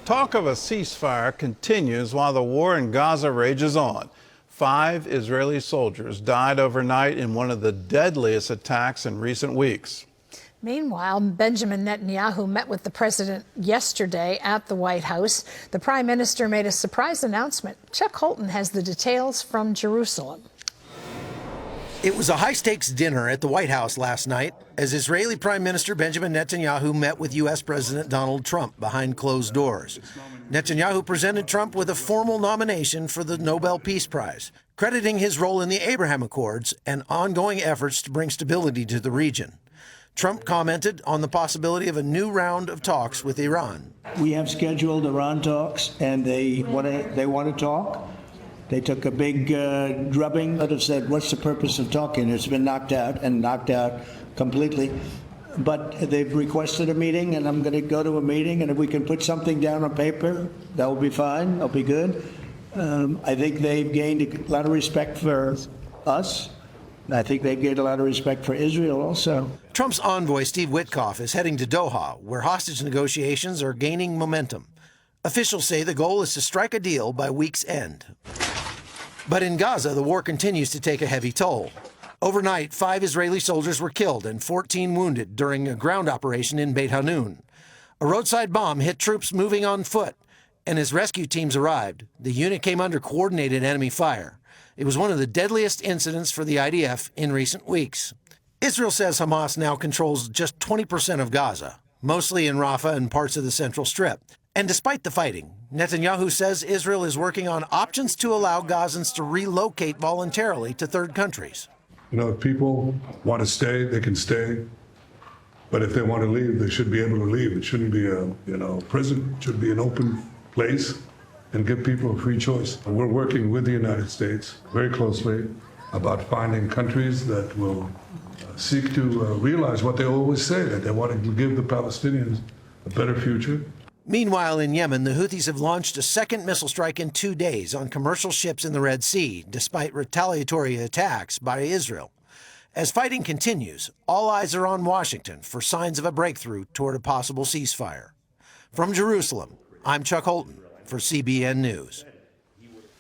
Talk of a ceasefire continues while the war in Gaza rages on. 5 Israeli soldiers died overnight in one of the deadliest attacks in recent weeks. Meanwhile, Benjamin Netanyahu met with the president yesterday at the White House. The prime minister made a surprise announcement. Chuck Holton has the details from Jerusalem. It was a high-stakes dinner at the White House last night as Israeli Prime Minister Benjamin Netanyahu met with U.S. President Donald Trump behind closed doors. Netanyahu presented Trump with a formal nomination for the Nobel Peace Prize, crediting his role in the Abraham Accords and ongoing efforts to bring stability to the region. Trump commented on the possibility of a new round of talks with Iran. We have scheduled Iran talks, and they want to talk. They took a big drubbing that have said, what's the purpose of talking? It's been knocked out completely. But they've requested a meeting, and I'm going to go to a meeting, and if we can put something down on paper, that will be fine. That'll be good. I think they've gained a lot of respect for us. I think they've gained a lot of respect for Israel also. Trump's envoy, Steve Witkoff, is heading to Doha, where hostage negotiations are gaining momentum. Officials say the goal is to strike a deal by week's end. But in Gaza, the war continues to take a heavy toll. Overnight, 5 Israeli soldiers were killed and 14 wounded during a ground operation in Beit Hanun. A roadside bomb hit troops moving on foot, and as rescue teams arrived, the unit came under coordinated enemy fire. It was one of the deadliest incidents for the IDF in recent weeks. Israel says Hamas now controls just 20% of Gaza, mostly in Rafah and parts of the Central Strip. And despite the fighting, Netanyahu says Israel is working on options to allow Gazans to relocate voluntarily to third countries. You know, if people want to stay, they can stay. But if they want to leave, they should be able to leave. It shouldn't be a prison. It should be an open place and give people a free choice. We're working with the United States very closely about finding countries that will seek to realize what they always say, that they want to give the Palestinians a better future. Meanwhile, in Yemen, the Houthis have launched a second missile strike in 2 days on commercial ships in the Red Sea, despite retaliatory attacks by Israel. As fighting continues, all eyes are on Washington for signs of a breakthrough toward a possible ceasefire. From Jerusalem, I'm Chuck Holton for CBN News.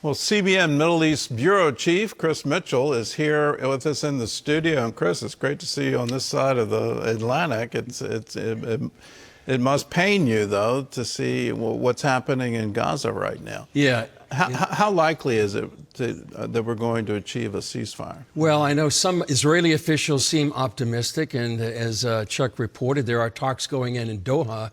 Well, CBN Middle East Bureau Chief Chris Mitchell is here with us in the studio. And Chris, it's great to see you on this side of the Atlantic. It must pain you, though, to see what's happening in Gaza right now. Yeah. How likely is it that we're going to achieve a ceasefire? Well, I know some Israeli officials seem optimistic, and as Chuck reported, there are talks going in Doha,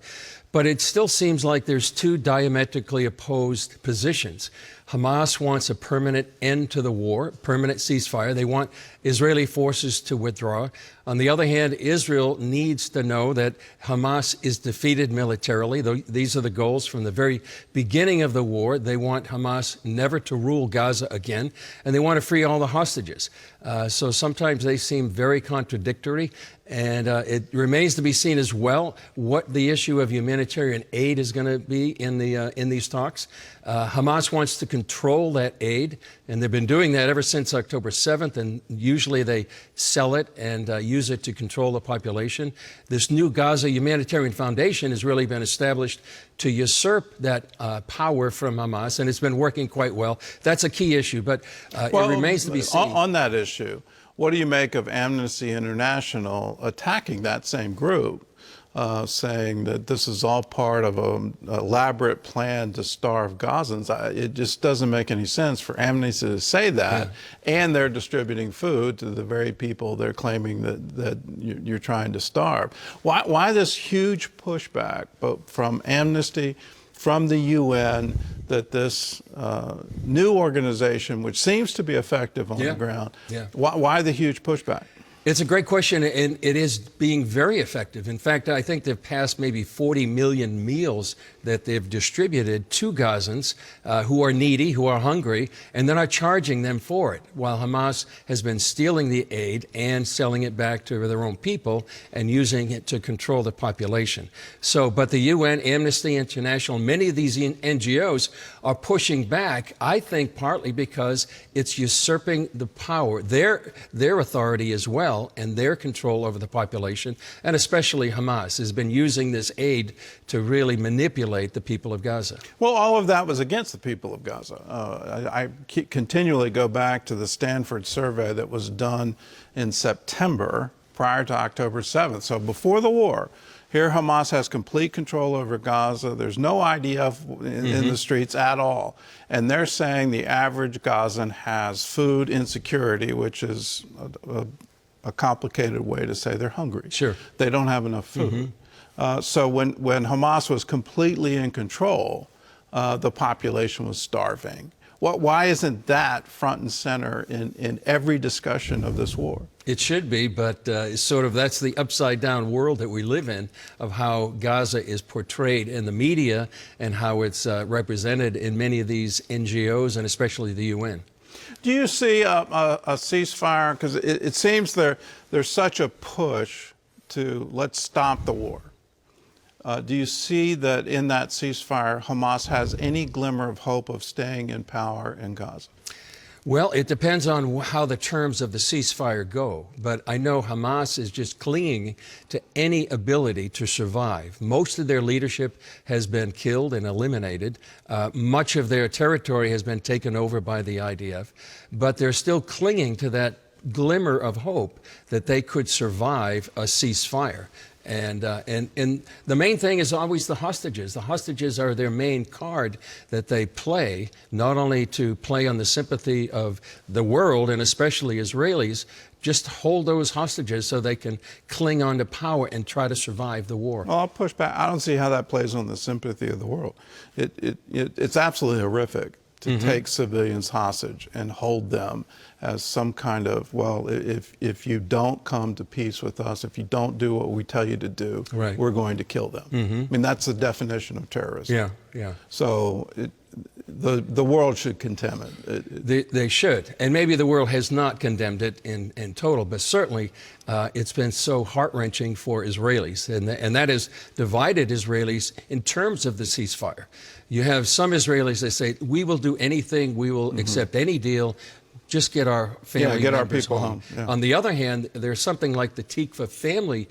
but it still seems like there's 2 diametrically opposed positions. Hamas wants a permanent end to the war, permanent ceasefire. They want Israeli forces to withdraw. On the other hand, Israel needs to know that Hamas is defeated militarily. These are the goals from the very beginning of the war. They want Hamas never to rule Gaza again, and they want to free all the hostages. So sometimes they seem very contradictory, and it remains to be seen as well what the issue of humanitarian aid is going to be in these talks. Hamas wants to control that aid, and they've been doing that ever since October 7th, and usually they sell it and use it to control the population. This new Gaza Humanitarian Foundation has really been established to usurp that power from Hamas, and it's been working quite well. That's a key issue, but it remains to be seen. On that issue, what do you make of Amnesty International attacking that same group, saying that this is all part of an elaborate plan to starve Gazans? It just doesn't make any sense for Amnesty to say that, and they're distributing food to the very people they're claiming that you're trying to starve. Why this huge pushback from Amnesty, from the UN, that this new organization, which seems to be effective on the ground, why the huge pushback? It's a great question, and it is being very effective. In fact, I think they've passed maybe 40 million meals that they've distributed to Gazans who are needy, who are hungry, and they're not charging them for it, while Hamas has been stealing the aid and selling it back to their own people and using it to control the population. But the UN, Amnesty International, many of these NGOs are pushing back, I think partly because it's usurping the power, their authority as well, Israel and their control over the population, and especially Hamas, has been using this aid to really manipulate the people of Gaza. Well, all of that was against the people of Gaza. I continually go back to the Stanford survey that was done in September prior to October 7th. So before the war, here Hamas has complete control over Gaza. There's no IDF in the streets at all. And they're saying the average Gazan has food insecurity, which is a complicated way to say they're hungry. Sure. They don't have enough food. So when Hamas was completely in control, the population was starving. Why isn't that front and center in every discussion of this war? It should be, but it's sort of that's the upside down world that we live in of how Gaza is portrayed in the media and how it's represented in many of these NGOs and especially the UN. Do you see a ceasefire? Because it seems there's such a push to let's stop the war. Do you see that in that ceasefire, Hamas has any glimmer of hope of staying in power in Gaza? Well, it depends on how the terms of the ceasefire go. But I know Hamas is just clinging to any ability to survive. Most of their leadership has been killed and eliminated. Much of their territory has been taken over by the IDF. But they're still clinging to that glimmer of hope that they could survive a ceasefire. And the main thing is always the hostages. The hostages are their main card that they play, not only to play on the sympathy of the world and especially Israelis, just hold those hostages so they can cling on to power and try to survive the war. Well, I'll push back. I don't see how that plays on the sympathy of the world. It's absolutely horrific to take civilians hostage and hold them as some kind of, well, if you don't come to peace with us, if you don't do what we tell you to do, right, we're going to kill them. I mean, that's the definition of terrorism. Yeah, yeah. So the world should condemn it. They should. And maybe the world has not condemned it in total, but certainly it's been so heart-wrenching for Israelis. And that has divided Israelis in terms of the ceasefire. You have some Israelis that say, we will do anything, we will accept any deal, just get our family get our members people home. Yeah. On the other hand, there's something like the Tikva Family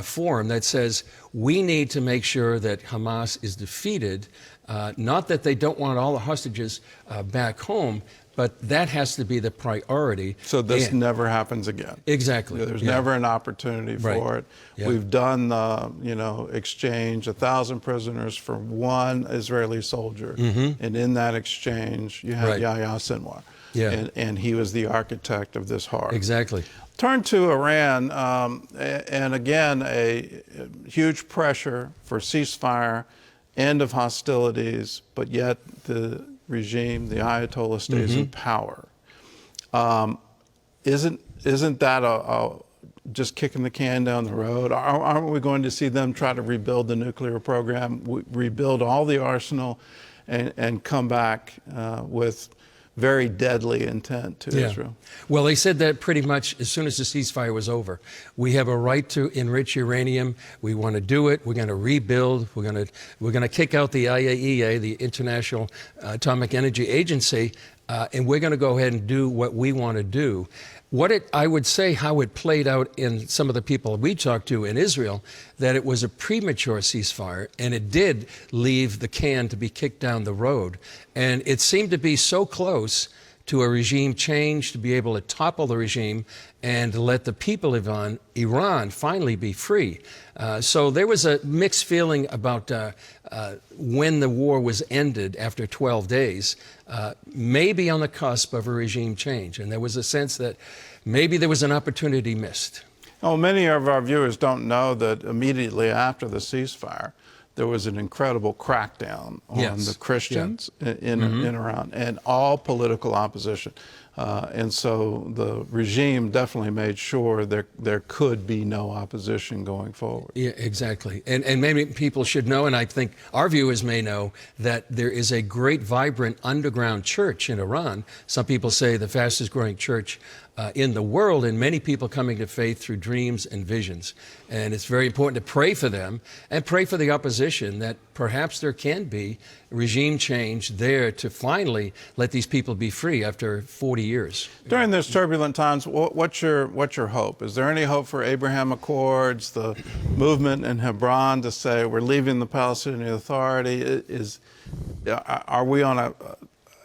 Forum that says we need to make sure that Hamas is defeated, not that they don't want all the hostages back home, but that has to be the priority. So this never happens again. Exactly. There's never an opportunity for it. Yeah. We've done the, exchange 1,000 prisoners for one Israeli soldier, and in that exchange, you had Yahya Sinwar. Yeah. And he was the architect of this horror. Exactly. Turn to Iran, and again, a huge pressure for ceasefire, end of hostilities, but yet the regime, the Ayatollah, stays in power. Isn't that just kicking the can down the road? Aren't we going to see them try to rebuild the nuclear program, rebuild all the arsenal, and come back with very deadly intent to Israel? Well, they said that pretty much as soon as the ceasefire was over. We have a right to enrich uranium. We want to do it. We're going to rebuild. We're going to kick out the IAEA, the International Atomic Energy Agency, and we're going to go ahead and do what we want to do. I would say how it played out in some of the people we talked to in Israel, that it was a premature ceasefire, and it did leave the can to be kicked down the road. And it seemed to be so close to a regime change, to be able to topple the regime and let the people of Iran finally be free. So there was a mixed feeling about when the war was ended after 12 days, maybe on the cusp of a regime change. And there was a sense that maybe there was an opportunity missed. Oh, many of our viewers don't know that immediately after the ceasefire, there was an incredible crackdown on the Christians in Iran and all political opposition. And so the regime definitely made sure there could be no opposition going forward. Yeah, exactly. And maybe people should know, and I think our viewers may know, that there is a great, vibrant underground church in Iran. Some people say the fastest growing church in the world, and many people coming to faith through dreams and visions. And it's very important to pray for them and pray for the opposition, that perhaps there can be regime change there to finally let these people be free after 40 years. During those turbulent times, what's your hope? Is there any hope for Abraham Accords, the movement in Hebron to say we're leaving the Palestinian Authority? Are we on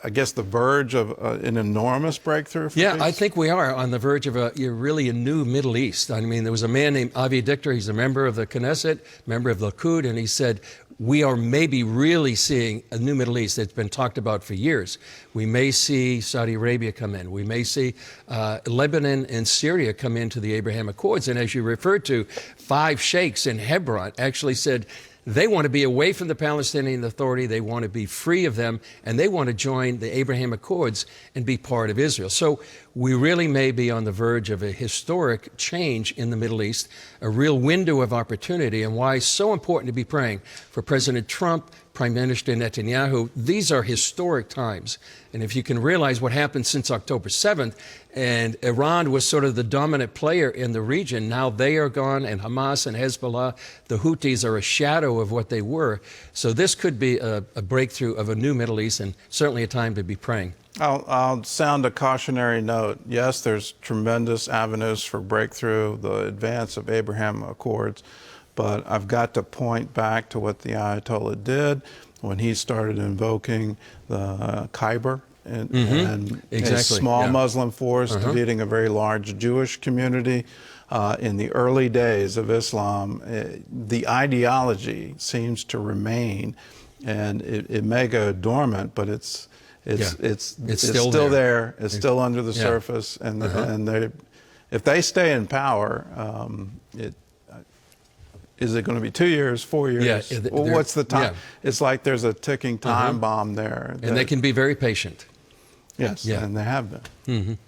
I guess, the verge of an enormous breakthrough for peace? I think we are on the verge of a new Middle East. I mean, there was a man named Avi Dichter. He's a member of the Knesset, member of the Likud, and he said, we are maybe really seeing a new Middle East that's been talked about for years. We may see Saudi Arabia come in. We may see Lebanon and Syria come into the Abraham Accords. And as you referred to, 5 sheikhs in Hebron actually said, they want to be away from the Palestinian Authority. They want to be free of them, and they want to join the Abraham Accords and be part of Israel. So we really may be on the verge of a historic change in the Middle East, a real window of opportunity, and why it's so important to be praying for President Trump, Prime Minister Netanyahu. These are historic times. And if you can realize what happened since October 7th, and Iran was sort of the dominant player in the region, now they are gone, and Hamas and Hezbollah, the Houthis, are a shadow of what they were. So this could be a breakthrough of a new Middle East, and certainly a time to be praying. I'll sound a cautionary note. Yes, there's tremendous avenues for breakthrough, the advance of Abraham Accords, but I've got to point back to what the Ayatollah did when he started invoking the Khyber and a small Muslim force defeating a very large Jewish community. In the early days of Islam, the ideology seems to remain, and it may go dormant, but it's still there. It's still under the surface, and if they stay in power, is it going to be 2 years, 4 years? Well, what's the time? It's like there's a ticking time bomb there. And they can be very patient. Yes, and they have been.